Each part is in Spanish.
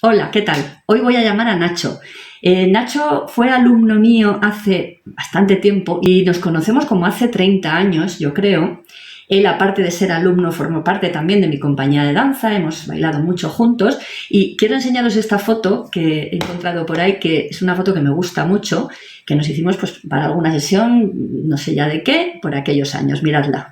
Hola, ¿qué tal? Hoy voy a llamar a Nacho. Nacho fue alumno mío hace bastante tiempo y nos conocemos como hace 30 años, yo creo. Él, aparte de ser alumno, formó parte también de mi compañía de danza, hemos bailado mucho juntos y quiero enseñaros esta foto que he encontrado por ahí, que es una foto que me gusta mucho, que nos hicimos pues para alguna sesión, no sé ya de qué, por aquellos años. Miradla.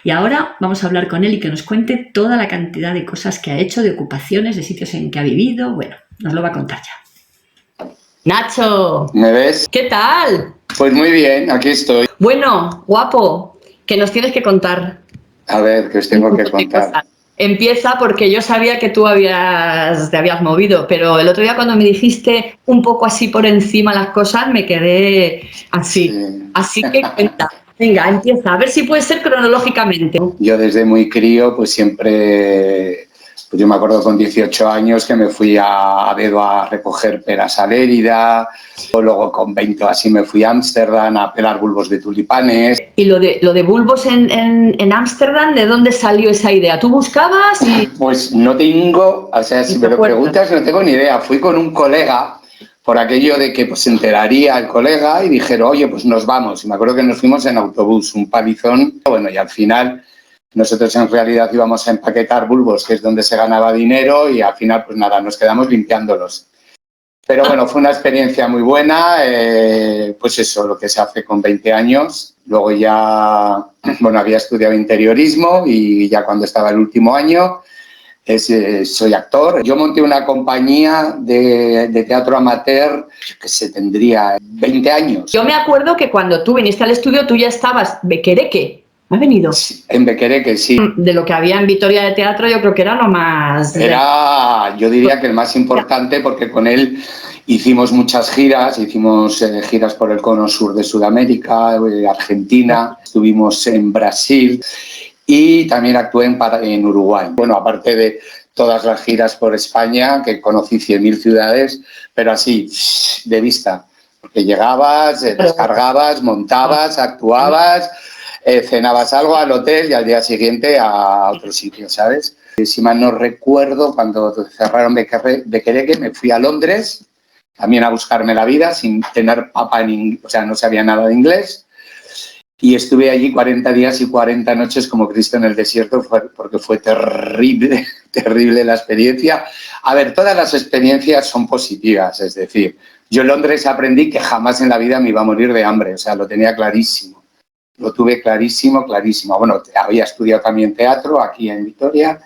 Y ahora vamos a hablar con él y que nos cuente toda la cantidad de cosas que ha hecho, de ocupaciones, de sitios en que ha vivido. Bueno, nos lo va a contar ya. Nacho, ¿Me ves? ¿qué tal? Pues muy bien, aquí estoy. Bueno, guapo, que nos tienes que contar A ver, ¿qué os un tengo que montón de contar? cosas. Empieza porque yo sabía que te habías movido, pero el otro día cuando me dijiste un poco así por encima las cosas, me quedé así. Sí. Así que cuenta. Venga, empieza. A ver si puede ser cronológicamente. Yo desde muy crío, pues siempre, pues yo me acuerdo con 18 años que me fui a Dedo a recoger peras a Lérida, luego con 20 o así me fui a Ámsterdam a pelar bulbos de tulipanes. Y lo de bulbos en Ámsterdam, ¿de dónde salió esa idea? ¿Tú buscabas y Pues no tengo, o sea, si no te me lo acuerdas? preguntas, no tengo ni idea. Fui con un colega por aquello de que pues se enteraría el colega y dijeron, oye, pues nos vamos. Y me acuerdo que nos fuimos en autobús, un palizón. Bueno, y al final nosotros en realidad íbamos a empaquetar bulbos, que es donde se ganaba dinero, y al final, pues nada, nos quedamos limpiándolos. Pero bueno, fue una experiencia muy buena, pues eso, lo que se hace con 20 años. Luego ya, bueno, había estudiado interiorismo y ya cuando estaba el último año, soy actor. Yo monté una compañía de teatro amateur que se tendría 20 años. Yo me acuerdo que cuando tú viniste al estudio, tú ya estabas bequereque. ¿Ha venido? En Bequereque, sí. De lo que había en Vitoria de Teatro, yo creo que era lo más... Era, yo diría que el más importante porque con él hicimos muchas giras, hicimos giras por el cono sur de Sudamérica, Argentina, estuvimos en Brasil y también actué en Uruguay. Bueno, aparte de todas las giras por España, que conocí 100.000 ciudades, pero así, de vista, porque llegabas, descargabas, montabas, actuabas, cenabas algo al hotel y al día siguiente a otro sitio, ¿sabes? Si mal no recuerdo, cuando cerraron Bequereque, me fui a Londres, también a buscarme la vida, sin tener papa en inglés, o sea, no sabía nada de inglés. Y estuve allí 40 días y 40 noches como Cristo en el desierto, porque fue terrible, terrible la experiencia. A ver, todas las experiencias son positivas, es decir, yo en Londres aprendí que jamás en la vida me iba a morir de hambre, o sea, lo tenía clarísimo. Lo tuve clarísimo, clarísimo. Bueno, había estudiado también teatro aquí en Vitoria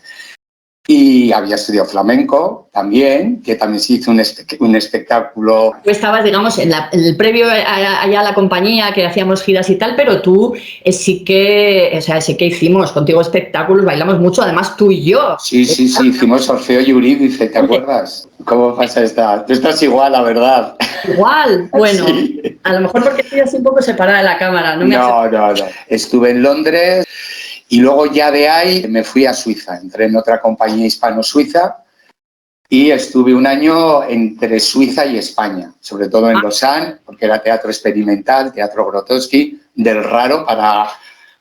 y había estudiado flamenco también, que también se hizo un espectáculo. Tú estabas, digamos, en el previo allá a la compañía, que hacíamos giras y tal, pero tú sí que, o sea, sí que hicimos contigo espectáculos, bailamos mucho, además tú y yo. Sí, sí, sí, hicimos Orfeo y Eurídice, ¿te acuerdas? ¿Cómo pasa esta? Tú estás igual, la verdad. Igual, bueno, Sí. a lo mejor porque estoy así un poco separada de la cámara, no me hace... No, no, no. Estuve en Londres y luego ya de ahí me fui a Suiza. Entré en otra compañía hispano-suiza y estuve un año entre Suiza y España, sobre todo en Lausanne, porque era teatro experimental, teatro Grotowski, del raro para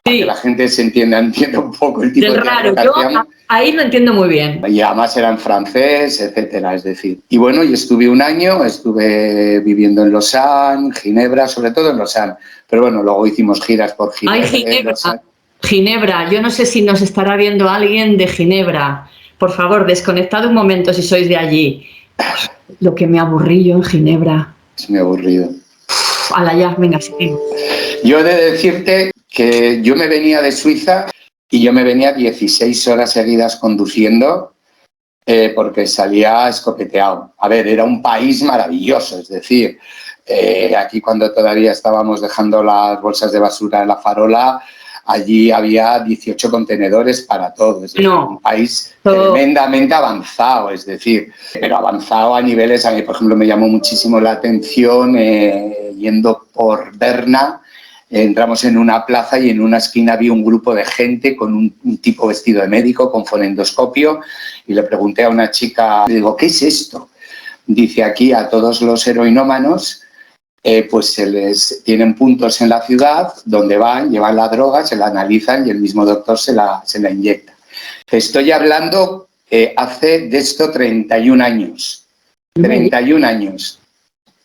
que la gente se entienda un poco el tipo Del de teatro raro, que yo hacíamos. ahí lo entiendo muy bien. Y además era en francés, etcétera, es decir. Y bueno, y estuve un año, estuve viviendo en Lausanne, Ginebra, sobre todo en Lausanne. Pero bueno, luego hicimos giras por Ay, Ginebra, Ginebra, Lausanne. Ginebra, yo no sé si nos estará viendo alguien de Ginebra. Por favor, desconectad un momento si sois de allí. Lo que me aburrí yo en Ginebra. Es muy aburrido. Ala ya, venga, seguimos. Yo he de decirte que yo me venía de Suiza y yo me venía 16 horas seguidas conduciendo porque salía escopeteado. A ver, era un país maravilloso, es decir, aquí cuando todavía estábamos dejando las bolsas de basura en la farola, allí había 18 contenedores para todo, es decir, un país tremendamente avanzado, es decir, pero avanzado a niveles, a mí por ejemplo me llamó muchísimo la atención yendo por Berna, entramos en una plaza y en una esquina había un grupo de gente con un tipo vestido de médico, con fonendoscopio, y le pregunté a una chica, le digo, ¿qué es esto? Dice, aquí a todos los heroinómanos pues se les tienen puntos en la ciudad donde van, llevan la droga, se la analizan y el mismo doctor se la inyecta. Te estoy hablando hace de esto 31 años. 31 años.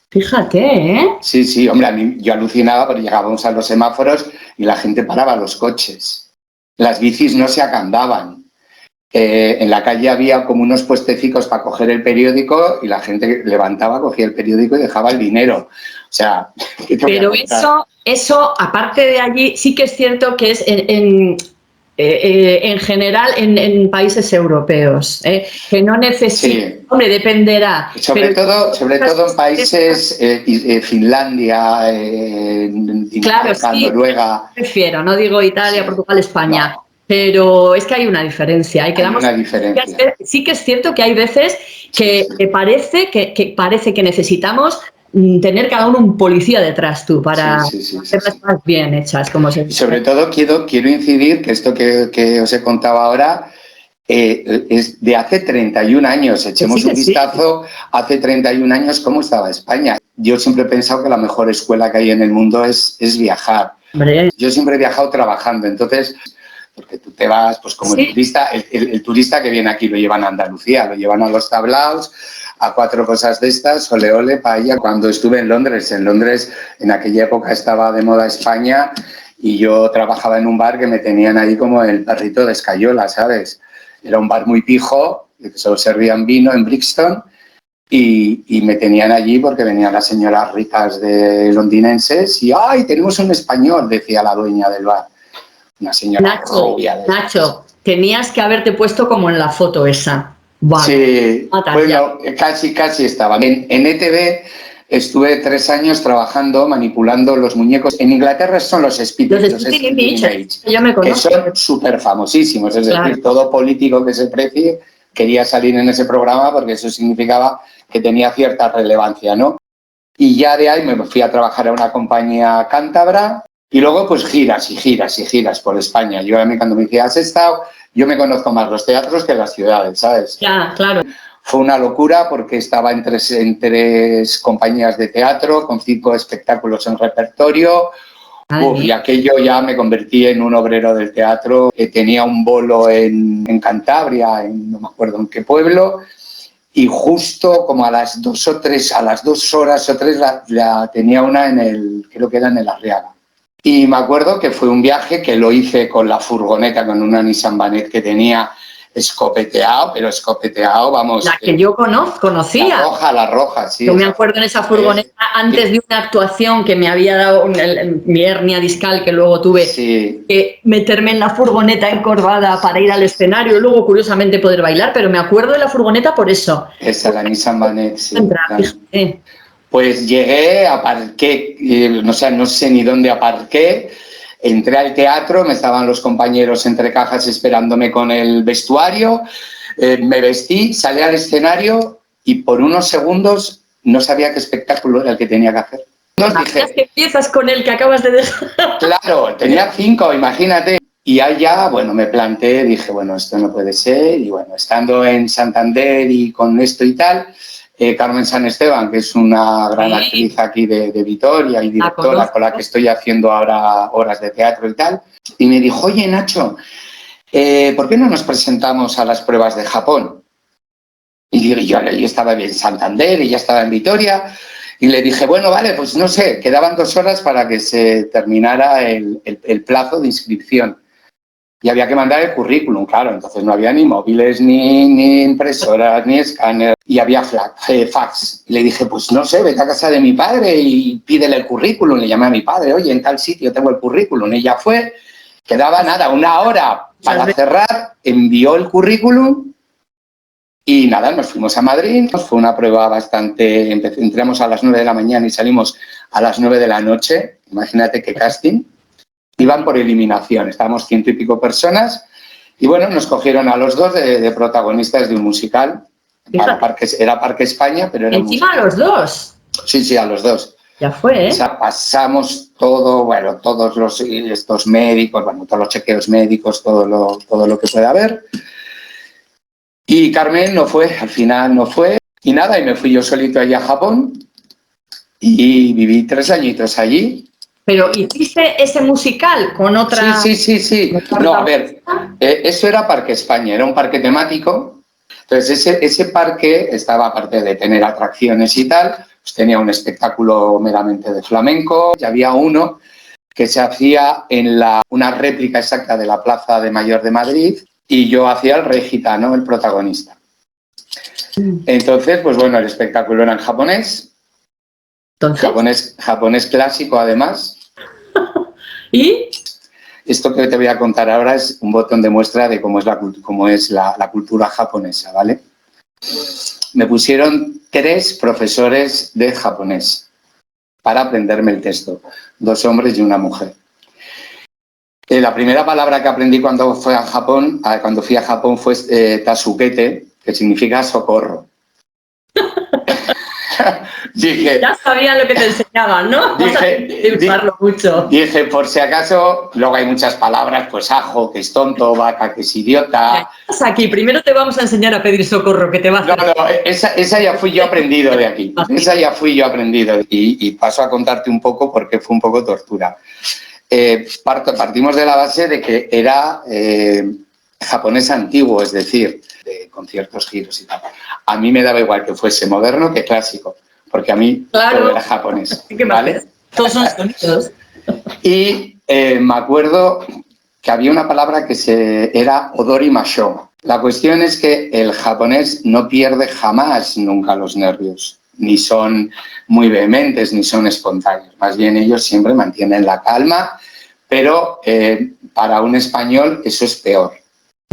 Fíjate, ¿eh? Sí, sí, hombre, a mí, yo alucinaba porque llegábamos a los semáforos y la gente paraba los coches. Las bicis no se acandaban. En la calle había como unos puestecicos para coger el periódico y la gente levantaba, cogía el periódico y dejaba el dinero. O sea, ¿qué te voy a Pero contar? eso, aparte de allí, sí que es cierto que es en general en países europeos, que no necesita, Sí. hombre, dependerá. Sobre todo en países, Finlandia, Claro, Dinamarca, sí, Noruega. prefiero, no digo Italia, Sí, Portugal, España, no, pero es que hay una diferencia. Y hay quedamos, una diferencia. sí que es cierto que hay veces Sí, que, sí. parece que necesitamos tener cada uno un policía detrás tú Sí, para sí, sí, sí, hacer las sí. cosas bien hechas, como se Y dice. sobre todo quiero incidir que esto que os he contado ahora es de hace 31 años. Echemos un Que sí. vistazo hace 31 años cómo estaba España. Yo siempre he pensado que la mejor escuela que hay en el mundo es viajar. Hombre, Yo siempre he viajado trabajando, entonces, porque tú te vas, pues como el sí, turista, el turista que viene aquí lo llevan a Andalucía, lo llevan a los tablaos, a 4 cosas de estas, ole, ole, paella. Cuando estuve en Londres en aquella época estaba de moda España y yo trabajaba en un bar que me tenían ahí como el perrito de escayola, ¿sabes? Era un bar muy pijo, que solo servían vino en Brixton y me tenían allí porque venían las señoras ricas de londinenses y ¡ay, tenemos un español!, decía la dueña del bar. Una señora rubia de estas. Nacho, tenías que haberte puesto como en la foto esa. Vale, Sí, matas ya. bueno, casi estaba. En ETV estuve 3 años trabajando, manipulando los muñecos. En Inglaterra son los Los Speed Speaking Beach, Image, yo me que conozco, son súper famosísimos. Es claro. decir, todo político que se precie quería salir en ese programa porque eso significaba que tenía cierta relevancia, ¿no? Y ya de ahí me fui a trabajar a una compañía cántabra y luego pues giras y giras y giras por España. Yo a mí cuando me decía, ¿has estado? Yo me conozco más los teatros que las ciudades, ¿sabes? Ya, claro. Fue una locura porque estaba en tres compañías de teatro, con 5 espectáculos en repertorio. Y aquello ya me convertí en un obrero del teatro, que tenía un bolo en Cantabria, no me acuerdo en qué pueblo, y justo como a las 2 o 3, a las 2 horas o 3 la tenía una creo que era en el Arriaga. Y me acuerdo que fue un viaje que lo hice con la furgoneta, con una Nissan Vanette que tenía escopeteado, vamos. La que yo conocía. La roja, sí. Yo me acuerdo en esa furgoneta antes de una actuación que me había dado mi hernia discal que luego tuve, Sí. que meterme en la furgoneta encorvada para ir al escenario y luego curiosamente poder bailar, pero me acuerdo de la furgoneta por eso. Esa, la Nissan Vanette, sí. Fíjate. Pues llegué, aparqué, no sé ni dónde aparqué, entré al teatro, me estaban los compañeros entre cajas esperándome con el vestuario, me vestí, salí al escenario y por unos segundos no sabía qué espectáculo era el que tenía que hacer. Dije, que empiezas con el que acabas de dejar. Claro, tenía 5, imagínate. Y allá, bueno, me planteé, dije, bueno, esto no puede ser. Y bueno, estando en Santander y con esto y tal, Carmen San Esteban, que es una gran actriz aquí de Vitoria y directora con la que estoy haciendo ahora obras de teatro y tal, y me dijo, oye, Nacho, ¿por qué no nos presentamos a las pruebas de Japón? Y digo, yo estaba en Santander y ya estaba en Vitoria, y le dije, bueno, vale, pues no sé, quedaban 2 horas para que se terminara el plazo de inscripción. Y había que mandar el currículum, claro, entonces no había ni móviles, ni impresoras, ni escáner, y había fax. Y le dije, pues no sé, vete a casa de mi padre y pídele el currículum. Le llamé a mi padre, oye, en tal sitio tengo el currículum. Ella fue, quedaba nada, 1 hora para cerrar, envió el currículum y nada, nos fuimos a Madrid. Fue una prueba bastante, entramos a las 9 de la mañana y salimos a las 9 de la noche. Imagínate qué casting. Iban por eliminación, estábamos 100 y pico personas y bueno, nos cogieron a los 2 de protagonistas de un musical. Era Parque España, pero era encima a los 2. Sí, a los 2. Ya fue, ¿eh? O sea, pasamos todo, bueno, todos estos médicos, bueno, todos los chequeos médicos, todo lo que pueda haber. Y Carmen no fue, al final no fue. Y nada, y me fui yo solito allá a Japón y viví 3 añitos allí. Pero hiciste ese musical con otra... Sí. No, a ver, eso era Parque España, era un parque temático. Entonces, ese parque estaba, aparte de tener atracciones y tal, pues tenía un espectáculo meramente de flamenco. Y había uno que se hacía en una réplica exacta de la Plaza de Mayor de Madrid y yo hacía el rey gitano, el protagonista. Entonces, pues bueno, el espectáculo era en japonés. Japonés clásico, además. ¿Y? Esto que te voy a contar ahora es un botón de muestra de cómo es la cultura japonesa, ¿vale? Me pusieron 3 profesores de japonés para aprenderme el texto, 2 hombres y una mujer. La primera palabra que aprendí cuando fui a Japón fue tasukete, que significa socorro. Dije, ya sabía lo que te enseñaban, ¿no? Dije, por si acaso, luego hay muchas palabras, pues ajo, que es tonto, vaca, que es idiota. Aquí, primero te vamos a enseñar a pedir socorro, que te va a hacer... No, esa ya fui yo aprendido de aquí. Esa ya fui yo aprendido. Y paso a contarte un poco porque fue un poco tortura. Partimos de la base de que era japonés antiguo, es decir, con ciertos giros y tal. A mí me daba igual que fuese moderno que clásico, porque a mí todo era japonés. ¿Vale? Todos son sonidos. Y me acuerdo que había una palabra que era odori masho. La cuestión es que el japonés no pierde jamás nunca los nervios, ni son muy vehementes, ni son espontáneos. Más bien ellos siempre mantienen la calma, pero para un español eso es peor.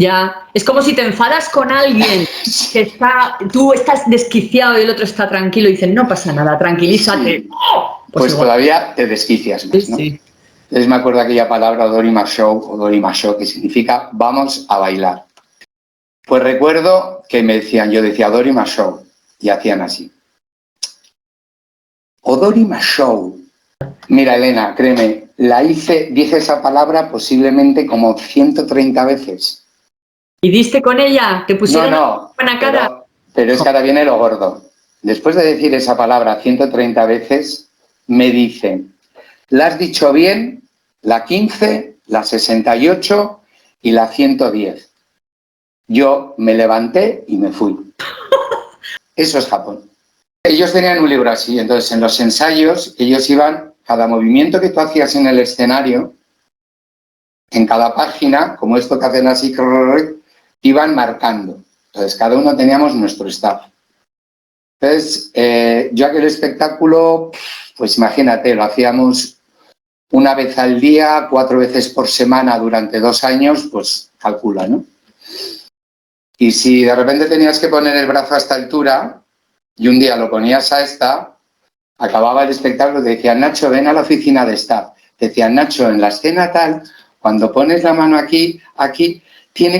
Ya, es como si te enfadas con alguien que tú estás desquiciado y el otro está tranquilo y dicen, no pasa nada, tranquilízate. Sí. Pues todavía te desquicias más, ¿no? Sí. Entonces me acuerdo aquella palabra odori masho, que significa vamos a bailar. Pues recuerdo que yo decía odori masho, y hacían así. Odori masho. Mira, Elena, créeme, dije esa palabra posiblemente como 130 veces. ¿Y diste con ella? ¿Te pusieron buena cara? Pero es que ahora viene lo gordo. Después de decir esa palabra 130 veces, me dicen, la has dicho bien, la 15, la 68 y la 110. Yo me levanté y me fui. Eso es Japón. Ellos tenían un libro así, entonces en los ensayos ellos iban, cada movimiento que tú hacías en el escenario, en cada página, como esto que hacen así, iban marcando. Entonces cada uno teníamos nuestro staff. Entonces yo aquel espectáculo, pues imagínate, lo hacíamos una vez al día, 4 veces por semana durante 2 años, pues calcula, ¿no? Y si de repente tenías que poner el brazo a esta altura y un día lo ponías a esta, acababa el espectáculo, te decían, Nacho, ven a la oficina de staff. Te decían, Nacho, en la escena tal, cuando pones la mano aquí,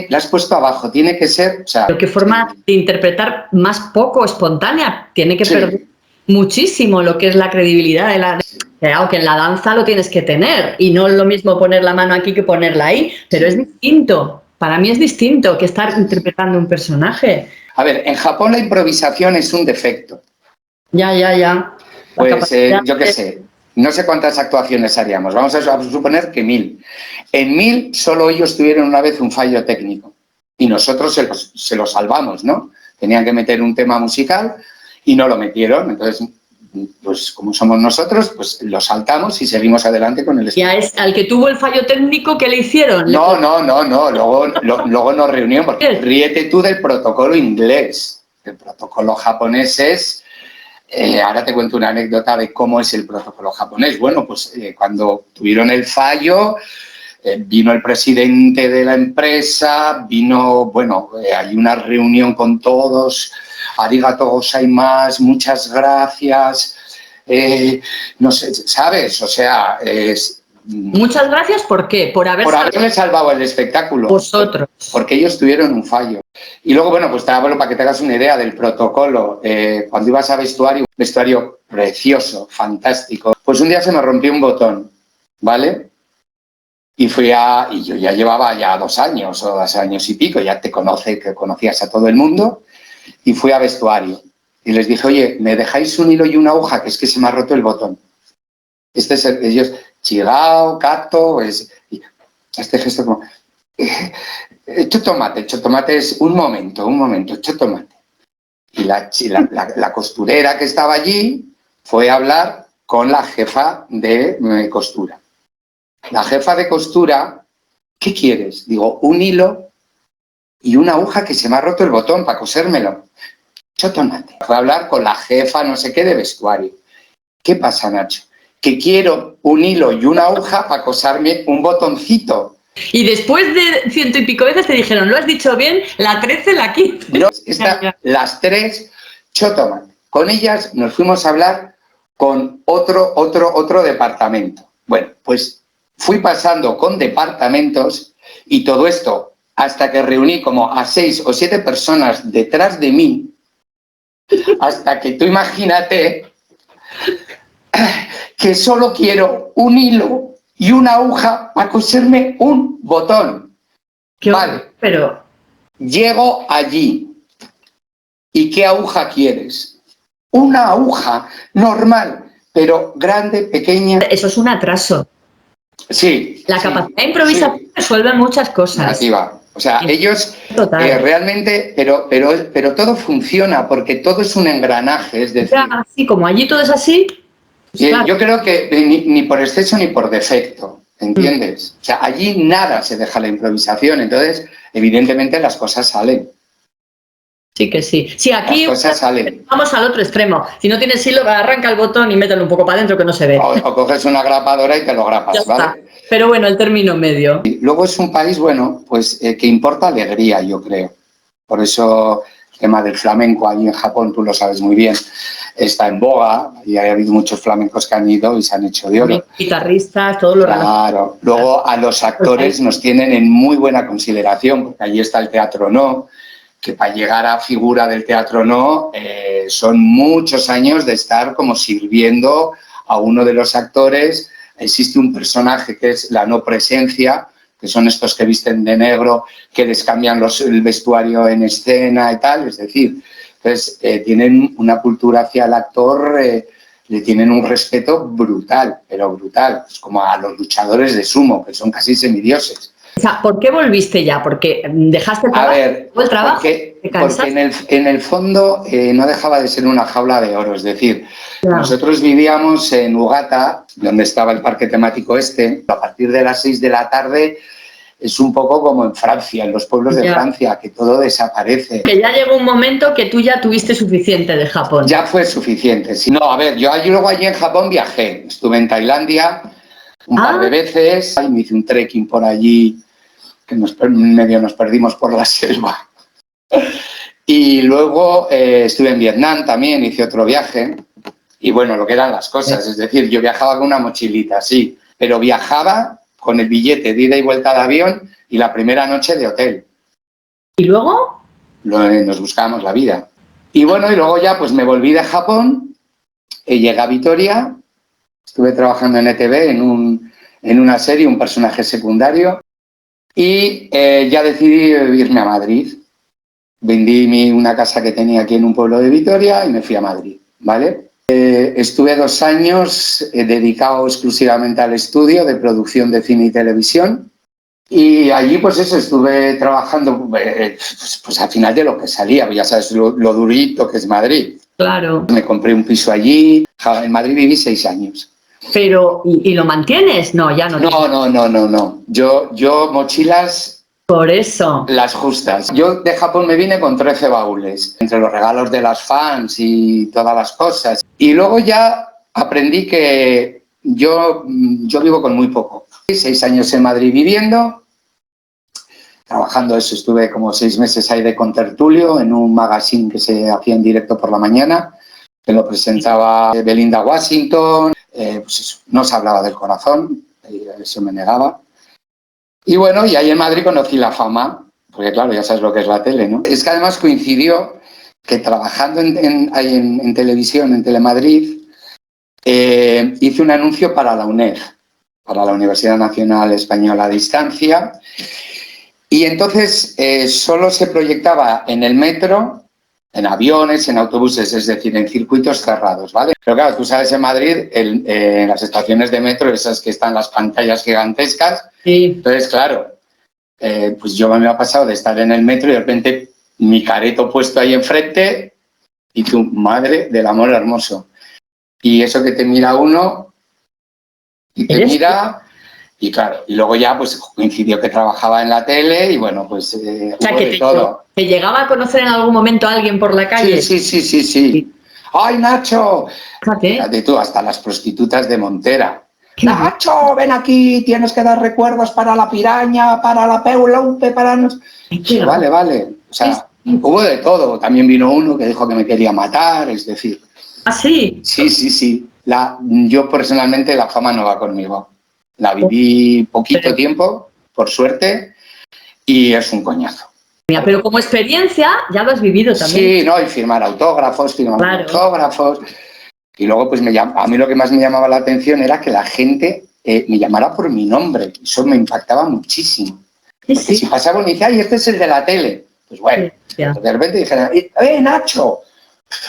la has puesto abajo, tiene que ser... O sea, pero qué forma de interpretar más poco espontánea, tiene que perder muchísimo lo que es la credibilidad de la... Aunque en la danza lo tienes que tener, y no es lo mismo poner la mano aquí que ponerla ahí, pero es distinto. Para mí es distinto que estar interpretando un personaje. A ver, en Japón la improvisación es un defecto. Ya. Pues yo qué sé, no sé cuántas actuaciones haríamos, vamos a suponer que 1000. En 1000 solo ellos tuvieron una vez un fallo técnico y nosotros se lo salvamos, ¿no? Tenían que meter un tema musical y no lo metieron, entonces... pues como somos nosotros, pues lo saltamos y seguimos adelante con el espectáculo. ¿Y al que tuvo el fallo técnico, qué le hicieron? No, luego nos reunimos, porque ríete tú del protocolo inglés. El protocolo japonés es... ahora te cuento una anécdota de cómo es el protocolo japonés. Bueno, pues cuando tuvieron el fallo, vino el presidente de la empresa, hay una reunión con todos... arigato gozaimasu, muchas gracias, no sé, ¿sabes? O sea, muchas gracias, ¿por qué? Por haberle salvado el espectáculo. Vosotros. Porque ellos tuvieron un fallo. Y luego, bueno, pues te hablo para que te hagas una idea del protocolo. Cuando ibas a vestuario precioso, fantástico, pues un día se me rompió un botón, ¿vale? Y yo ya llevaba 2 años o 2 años y pico, ya que conocías a todo el mundo. Y fui a vestuario y les dije, oye, ¿me dejáis un hilo y una aguja? Que es que se me ha roto el botón. Ellos, Chigao, Cato, pues, este gesto como, echo tomate es un momento, echo tomate. Y la costurera que estaba allí fue a hablar con la jefa de costura. La jefa de costura, ¿qué quieres? Digo, un hilo y una aguja que se me ha roto el botón para cosérmelo. Echo tomate. Fue a hablar con la jefa no sé qué de vestuario. ¿Qué pasa, Nacho? Que quiero un hilo y una aguja para coserme un botoncito. Y después de 100 y pico veces te dijeron, lo has dicho bien, la 13, la 15. No, las 3, chotomate. Con ellas nos fuimos a hablar con otro departamento. Bueno, pues fui pasando con departamentos y todo esto hasta que reuní como a 6 o 7 personas detrás de mí, hasta que tú imagínate que solo quiero un hilo y una aguja para coserme un botón. Vale, pero llego allí. ¿Y qué aguja quieres? Una aguja normal, pero grande, pequeña. Eso es un atraso. Sí. La capacidad de improvisación resuelve muchas cosas. Negativa. O sea, ellos realmente, pero todo funciona porque todo es un engranaje, es decir. Ya, así como allí todo es así. Claro. Yo creo que ni por exceso ni por defecto, ¿entiendes? O sea, allí nada se deja la improvisación, entonces, evidentemente, las cosas salen. Sí que sí. Sí, aquí las cosas salen. Vamos al otro extremo. Si no tienes hilo, arranca el botón y mételo un poco para adentro que no se ve. O coges una grapadora y te lo grapas, ya ¿vale? Está. Pero bueno, el término medio. Y luego es un país, bueno, pues que importa alegría, yo creo. Por eso el tema del flamenco allí en Japón, tú lo sabes muy bien, está en boga y ha habido muchos flamencos que han ido y se han hecho de oro. Guitarristas, todo lo Claro. Luego a los actores nos tienen en muy buena consideración, porque allí está el Teatro No, que para llegar a figura del Teatro No son muchos años de estar como sirviendo a uno de los actores. Existe un personaje que es la no presencia, que son estos que visten de negro, que les cambian el vestuario en escena y tal. Es decir, entonces, tienen una cultura hacia el actor, le tienen un respeto brutal, pero brutal. Es como a los luchadores de sumo, que son casi semidioses. O sea, ¿por qué volviste ya? ¿Porque dejaste el trabajo? Porque en el fondo no dejaba de ser una jaula de oro. Es decir, nosotros vivíamos en Ugata, donde estaba el parque temático este. A partir de las 6 de la tarde es un poco como en Francia, en los pueblos de Francia, que todo desaparece. Que ya llegó un momento que tú ya tuviste suficiente de Japón. Ya fue suficiente. Sí. No, a ver, yo luego allí en Japón viajé. Estuve en Tailandia un par de veces y me hice un trekking por allí, que medio nos perdimos por la selva. Y luego estuve en Vietnam también, hice otro viaje. Y bueno, lo que eran las cosas. Es decir, yo viajaba con una mochilita, sí, pero viajaba con el billete de ida y vuelta de avión y la primera noche de hotel. ¿Y luego? Nos buscábamos la vida. Y bueno, y luego ya pues me volví de Japón, llegué a Vitoria, estuve trabajando en ETV en una serie, un personaje secundario, y ya decidí irme a Madrid. Vendí una casa que tenía aquí en un pueblo de Vitoria y me fui a Madrid, ¿vale? Estuve 2 años dedicado exclusivamente al estudio de producción de cine y televisión y allí pues eso, estuve trabajando pues al final de lo que salía, ya sabes lo durito que es Madrid. Claro. Me compré un piso allí, en Madrid viví 6 años. Pero, ¿y lo mantienes? No, ya no. No. Yo mochilas... Por eso. Las justas. Yo de Japón me vine con 13 baúles, entre los regalos de las fans y todas las cosas. Y luego ya aprendí que yo vivo con muy poco. 6 años en Madrid viviendo, trabajando eso, estuve como 6 meses ahí de contertulio en un magazine que se hacía en directo por la mañana, que lo presentaba Belinda Washington, pues eso, no se hablaba del corazón, eso me negaba. Y bueno, y ahí en Madrid conocí la fama, porque claro, ya sabes lo que es la tele, ¿no? Es que además coincidió que trabajando ahí en televisión, en Telemadrid, hice un anuncio para la UNED, para la Universidad Nacional Española a Distancia, y entonces solo se proyectaba en el metro en aviones, en autobuses, es decir, en circuitos cerrados, ¿vale? Pero claro, tú sabes, en Madrid, en las estaciones de metro, esas que están las pantallas gigantescas, Sí. entonces, claro, pues yo me ha pasado de estar en el metro y de repente mi careto puesto ahí enfrente y tu madre del amor hermoso. Y eso que te mira uno y te mira... Y claro, y luego ya pues coincidió que trabajaba en la tele y bueno, pues O sea, hubo que de todo. te llegaba a conocer en algún momento a alguien por la calle. Sí. ¡Ay, Nacho! Fíjate. Fíjate tú, hasta las prostitutas de Montera. ¡Nacho, ven aquí! Tienes que dar recuerdos para la piraña, para la Peulaupe, para... Sí, vale. O sea, hubo de todo. También vino uno que dijo que me quería matar, es decir... ¿Ah, sí? Sí. Yo personalmente la fama no va conmigo. La viví poquito tiempo, por suerte, y es un coñazo. Mira, pero como experiencia ya lo has vivido también. Sí, ¿no? Y firmar autógrafos. Y luego, pues a mí lo que más me llamaba la atención era que la gente me llamara por mi nombre. Eso me impactaba muchísimo. Porque si pasaba uno y decía, ¡ay, este es el de la tele! Pues bueno, pues de repente dijeran, Nacho!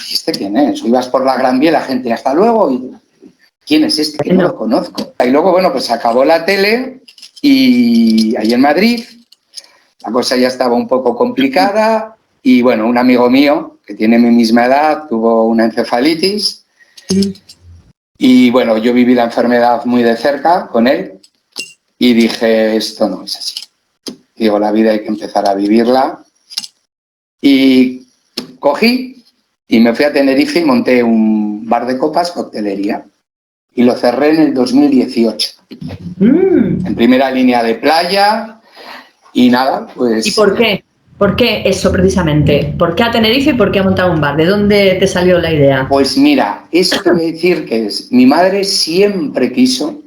¿Y este quién es? O ibas por la Gran Vía y la gente, hasta luego. Y, ¿quién es este? Que no lo conozco. Y luego, bueno, pues acabó la tele y ahí en Madrid la cosa ya estaba un poco complicada y, bueno, un amigo mío que tiene mi misma edad tuvo una encefalitis y, bueno, yo viví la enfermedad muy de cerca con él y dije, esto no es así. Y digo, la vida hay que empezar a vivirla. Y cogí y me fui a Tenerife y monté un bar de copas, coctelería. Y lo cerré en el 2018. En primera línea de playa y nada, pues... ¿Y por qué? ¿Por qué eso precisamente? ¿Por qué a Tenerife y por qué a montar un bar? ¿De dónde te salió la idea? Pues mira, eso te voy a decir que es... Mi madre siempre quiso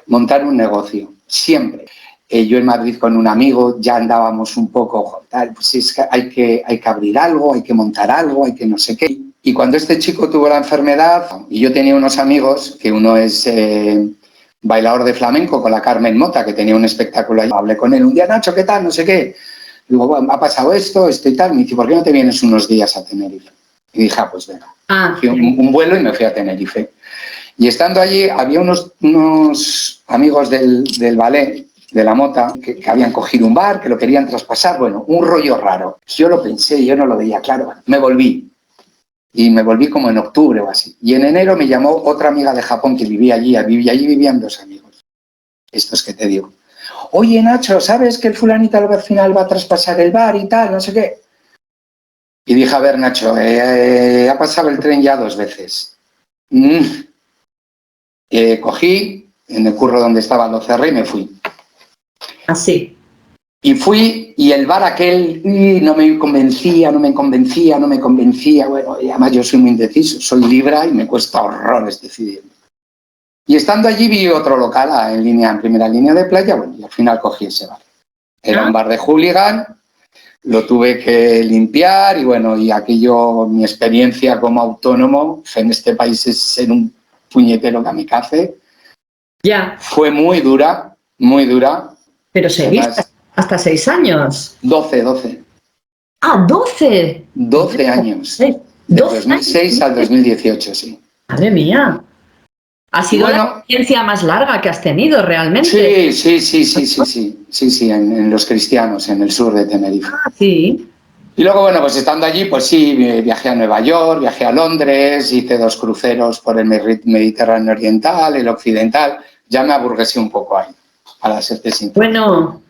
montar un negocio, siempre. Yo en Madrid con un amigo ya andábamos un poco, pues es que hay que abrir algo, hay que montar algo, hay que no sé qué. Y cuando este chico tuvo la enfermedad, y yo tenía unos amigos, que uno es bailador de flamenco con la Carmen Mota, que tenía un espectáculo ahí. Hablé con él un día, Nacho, ¿qué tal? No sé qué. Digo, bueno, ha pasado esto y tal. Me dice, ¿por qué no te vienes unos días a Tenerife? Y dije, pues venga. Fui un vuelo y me fui a Tenerife. Y estando allí había unos amigos del ballet, de la Mota, que habían cogido un bar, que lo querían traspasar. Bueno, un rollo raro. Yo lo pensé, yo no lo veía claro. Me volví. Y me volví como en octubre o así. Y en enero me llamó otra amiga de Japón que vivía allí. Allí vivían dos amigos. Estos que te digo. Oye, Nacho, ¿sabes que el fulanito al final va a traspasar el bar y tal? No sé qué. Y dije, a ver, Nacho, ha pasado el tren ya 2 veces. Cogí, en el curro donde estaba lo cerré y me fui. Así. Y fui, y el bar aquel no me convencía. Bueno, y además yo soy muy indeciso, soy Libra y me cuesta horrores decidir. Y estando allí vi otro local en primera línea de playa, bueno, y al final cogí ese bar. Era un bar de hooligan, lo tuve que limpiar y bueno, y aquello, mi experiencia como autónomo en este país es ser un puñetero kamikaze. Ya. Fue muy dura, muy dura. Pero seguiste hasta 6 años. 12. ¡Ah, 12! 12 años. De 2006 al 2018, sí. Madre mía. Ha sido la experiencia más larga que has tenido realmente. Sí, en Los Cristianos, en el sur de Tenerife. Ah, sí. Y luego, bueno, pues estando allí, pues sí, viajé a Nueva York, viajé a Londres, hice 2 cruceros por el Mediterráneo Oriental, el Occidental. Ya me aburguesé un poco ahí, para serte sincero.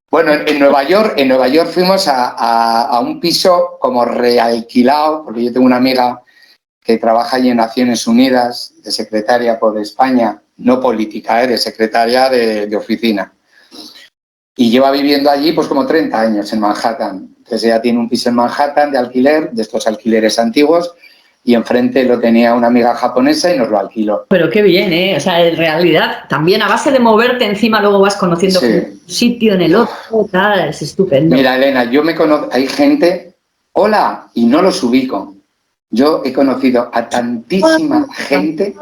Bueno, en Nueva York fuimos a un piso como realquilado, porque yo tengo una amiga que trabaja allí en Naciones Unidas, de secretaria por España, no política, de secretaria de oficina. Y lleva viviendo allí pues como 30 años en Manhattan. Entonces ella tiene un piso en Manhattan de alquiler, de estos alquileres antiguos, y enfrente lo tenía una amiga japonesa y nos lo alquiló. Pero qué bien, ¿eh? O sea, en realidad, también a base de moverte encima luego vas conociendo un sitio en el otro, tal, es estupendo. Mira, Elena, hay gente, hola, y no los ubico. Yo he conocido a tantísima gente,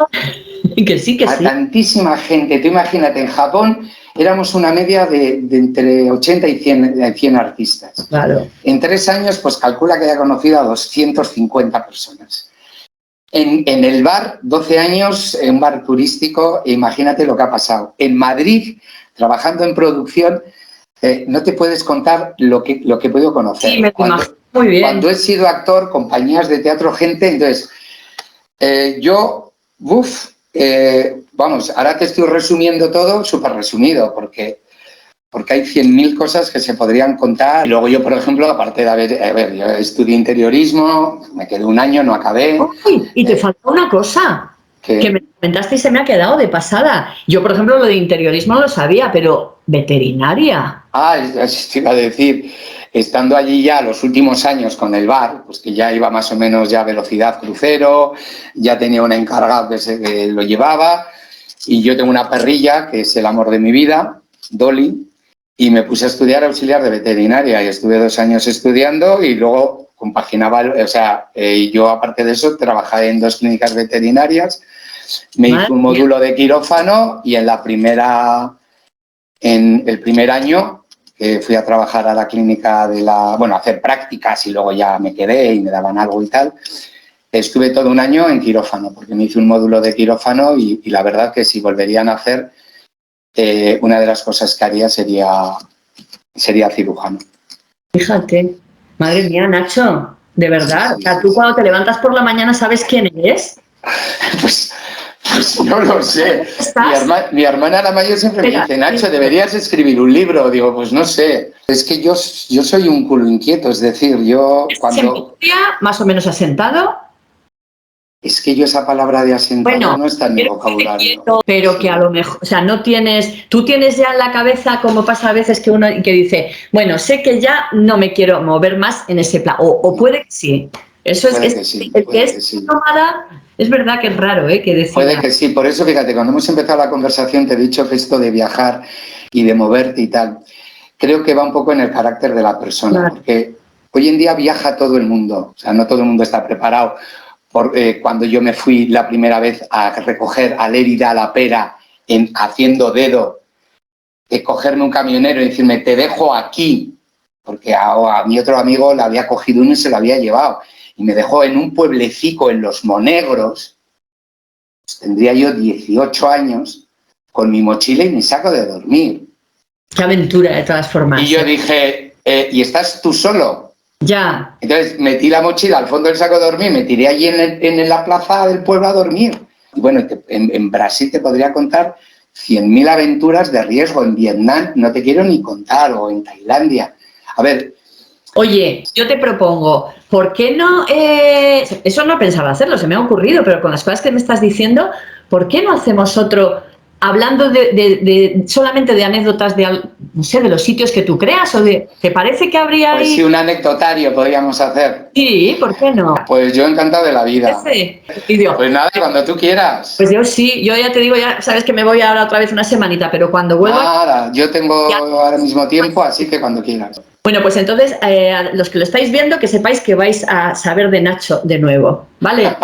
Que sí, que sí. a tantísima gente. Tú imagínate, en Japón éramos una media de entre 80 y 100 artistas. Claro. En 3 años, pues calcula que haya conocido a 250 personas. En el bar, 12 años, en un bar turístico, imagínate lo que ha pasado. En Madrid, trabajando en producción, no te puedes contar lo que he podido conocer. Sí, me imagino muy bien. Cuando he sido actor, compañías de teatro, gente, entonces, vamos, ahora te estoy resumiendo todo, súper resumido, porque hay 100.000 cosas que se podrían contar. Y luego yo, por ejemplo, aparte de yo estudié interiorismo, me quedé 1 año, no acabé. Uy, y te faltó una cosa que me comentaste y se me ha quedado de pasada. Yo, por ejemplo, lo de interiorismo no lo sabía, pero veterinaria. Te iba a decir, estando allí ya los últimos años con el bar, pues que ya iba más o menos ya a velocidad crucero, ya tenía una encargada que lo llevaba, y yo tengo una perrilla que es el amor de mi vida, Dolly, y me puse a estudiar auxiliar de veterinaria y estuve 2 años estudiando y luego compaginaba, yo aparte de eso trabajaba en 2 clínicas veterinarias, me hice un módulo de quirófano y en el primer año fui a trabajar a la clínica a hacer prácticas y luego ya me quedé y me daban algo y tal. Estuve todo 1 año en quirófano porque me hice un módulo de quirófano y la verdad que si volverían a hacer, una de las cosas que haría sería cirujano. Fíjate, madre mía, Nacho, de verdad. Sí. O sea, tú cuando te levantas por la mañana sabes quién eres. Pues no lo sé. Mi hermana la mayor siempre me dice, Nacho, deberías escribir un libro. Digo, pues no sé. Es que yo soy un culo inquieto, es decir, yo cuando... ¿Más o menos asentado? Es que yo esa palabra de asentado no está en mi vocabulario. Pero que a lo mejor, o sea, no tienes, tú tienes ya en la cabeza, como pasa a veces que uno que dice, bueno, sé que ya no me quiero mover más en ese plan, o puede que sí. Eso puede es, que sí, el que es sí. nómada, es verdad que es raro, que decir. Puede que sí, por eso fíjate, cuando hemos empezado la conversación te he dicho que esto de viajar y de moverte y tal, creo que va un poco en el carácter de la persona, claro. Porque hoy en día viaja todo el mundo, o sea, no todo el mundo está preparado. Cuando yo me fui la primera vez a recoger a Lérida la Pera haciendo dedo, cogerme un camionero y decirme, te dejo aquí, porque a mi otro amigo le había cogido uno y se lo había llevado, y me dejó en un pueblecico en Los Monegros, pues tendría yo 18 años, con mi mochila y mi saco de dormir. Qué aventura de todas formas. Y yo dije, ¿y estás tú solo? Ya. Entonces metí la mochila al fondo del saco de dormir, me tiré allí en la plaza del pueblo a dormir. Y bueno, en Brasil te podría contar 100.000 aventuras de riesgo. En Vietnam no te quiero ni contar, o en Tailandia. A ver. Oye, yo te propongo, ¿por qué no? Eso no pensaba hacerlo, se me ha ocurrido, pero con las cosas que me estás diciendo, ¿por qué no hacemos otro? Hablando solamente de anécdotas no sé, de los sitios que tú creas, o ¿te parece que habría ahí? Pues sí, un anecdotario podríamos hacer. Sí, ¿por qué no? Pues yo encantado de la vida. Pues nada, cuando tú quieras. Pues yo sí, yo ya te digo, ya sabes que me voy ahora otra vez una semanita, pero cuando vuelva... Nada, yo tengo ahora mismo tiempo, así que cuando quieras. Bueno, pues entonces, a los que lo estáis viendo, que sepáis que vais a saber de Nacho de nuevo, ¿vale?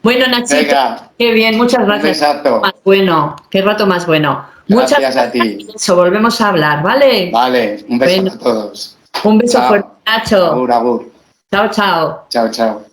Bueno, Nachito, venga, qué bien, muchas gracias. Un besazo. Más bueno, qué rato más bueno. Gracias muchas a ti. Eso, volvemos a hablar, ¿vale? Vale, un beso a todos. Un beso fuerte, Nacho. Agur, agur. Chao, chao. Chao, chao.